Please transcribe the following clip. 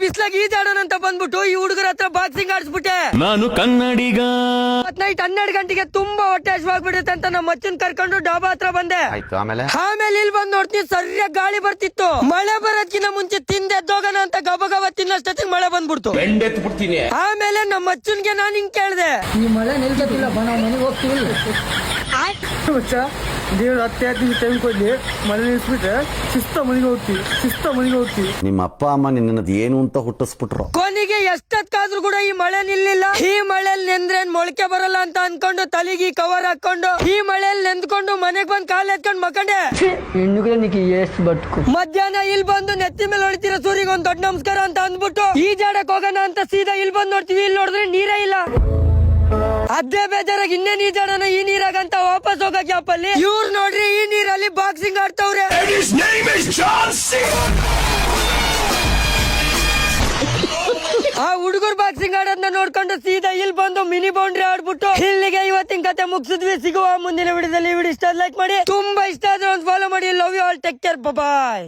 ಬಿಸ್ಲಾಗಿ ಈಜಾಡೋಣ ಅಂತ ಬಂದ್ಬಿಟ್ಟು ಈ ಹುಡುಗರ ಹತ್ರ ಬಾಕ್ಸಿಂಗ್ ಆಡಿಸ್ಬಿಟ್ಟೆ. ನಾನು ಕನ್ನಡಿಗ. ನೈಟ್ 12 ಗಂಟೆಗೆ ತುಂಬಾ ಹೊಟ್ಟೆ ಹಸಿವಾಗ್ಬಿಡುತ್ತೆ ಅಂತ ನಮ್ಮ ಅಚ್ಚನ್ ಕರ್ಕೊಂಡು ಡಾಬಾ ಹತ್ರ ಬಂದೆ. ಆಮೇಲೆ ಇಲ್ಲಿ ಬಂದ್ ನೋಡ್ತೀನಿ ಸರಿಯಾಗಿ ಗಾಳಿ ಬರ್ತಿತ್ತು. ಮಳೆ ಬರೋದ್ಕಿಂತ ಮುಂಚೆ ತಿಂದೆದ್ದೋಗೋಣ ಅಂತ ಗಬ ಗಬ ತಿನ್ನಷ್ಟೊತ್ತಿಗೆ ಮಳೆ ಬಂದ್ಬಿಡ್ತು. ಆಮೇಲೆ ನಮ್ಮ ಅಚ್ಚನ್ಗೆ ನಾನು ಹಿಂಗ್ ಕೇಳ್ದೆ, ಈ ಮಳೆ ನಿಲ್ಕತ್ತಿಲ್ಲ ಬಾ, ನಾವು ಮನೆಗೆ ಹೋಗ್ತೀವಿ. ದೇವ್ರ 10 ದಿನ ಟೈಮ್ ಕೊಡ್ಲಿ, ಮಳೆ ನಿಲ್ಸ್ಬಿಟ್ರೆ ಶಿಸ್ತ ಮನೆಗೆ ಹೋಗ್ತೀವಿ. ನಿಮ್ಮ ಅಪ್ಪ ಅಮ್ಮ ನಿನ್ನ ಏನು ಅಂತ ಹುಟ್ಟಿಸ್ಬಿಟ್ರು. ಕೊನೆಗೆ ಎಷ್ಟೊತ್ತಾದ್ರೂ ಕೂಡ ಈ ಮಳೆ ನಿಲ್ಲಿಲ್ಲ. ಈ ಮಳೆಯಲ್ಲಿ ನೆಂದ್ರೇನ್ ಮೊಳಕೆ ಬರಲ್ಲ ಅಂತ ಅನ್ಕೊಂಡು ತಲೆಗೆ ಕವರ್ ಹಾಕೊಂಡು ಈ ಮಳೆಯಲ್ಲಿ ನೆಂದ್ಕೊಂಡು ಮನೆಗ್ ಬಂದ್ ಕಾಲ್ ಎತ್ಕೊಂಡ್ ಮಕ್ಕಂಡೆ. ಹೆಣ್ಣುಗಳಿಗೆ ಎಷ್ಟು ಬಟ್ಕು. ಮಧ್ಯಾಹ್ನ ಇಲ್ಲಿ ಬಂದು ನೆತ್ತಿ ಮೇಲೆ ಹೊಡಿತೀರ ಸೂರಿಗೆ ಒಂದ್ ದೊಡ್ಡ ನಮಸ್ಕಾರ ಅಂತ ಅಂದ್ಬಿಟ್ಟು ಈಜಾಡಕ್ ಹೋಗೋಣ ಅಂತ ಸೀದಾ ಇಲ್ಲಿ ಬಂದ್ ನೋಡ್ತೀವಿ. ಇಲ್ಲಿ ನೋಡಿದ್ರೆ ನೀರೇ ಇಲ್ಲ. ಅದೇ ಬೇಜಾರಾಗಿ ಇನ್ನೇನ್ ಈಜಾಡೋಣ ಈ ನೀರಾಗಂತ ವಾಪಸ್ ಹೋಗೋ ಗ್ಯಾಪಲ್ಲಿ ಇವ್ರು ನೋಡ್ರಿ ಈ ನೀರಲ್ಲಿ ಬಾಕ್ಸಿಂಗ್ ಆಡ್ತವ್ರೆ. ಆ ಹುಡುಗರು ಬಾಕ್ಸಿಂಗ್ ಆಡೋದನ್ನ ನೋಡ್ಕೊಂಡು ಸೀದಾ ಇಲ್ಲಿ ಬಂದು ಮಿನಿ ಬೌಂಡ್ರಿ ಆಡ್ಬಿಟ್ಟು ಇಲ್ಲಿಗೆ ಇವತ್ತಿನ ಕತೆ ಮುಗಿಸಿದ್ವಿ. ಸಿಗುವ ಮುಂದಿನ ವಿಡಿಯೋದಲ್ಲಿ. ವಿಡಿಯೋ ಇಷ್ಟ ಲೈಕ್ ಮಾಡಿ, ತುಂಬಾ ಇಷ್ಟ ಆದ್ರೆ ಒಂದು ಫಾಲೋ ಮಾಡಿ. Love you all, take care, bye.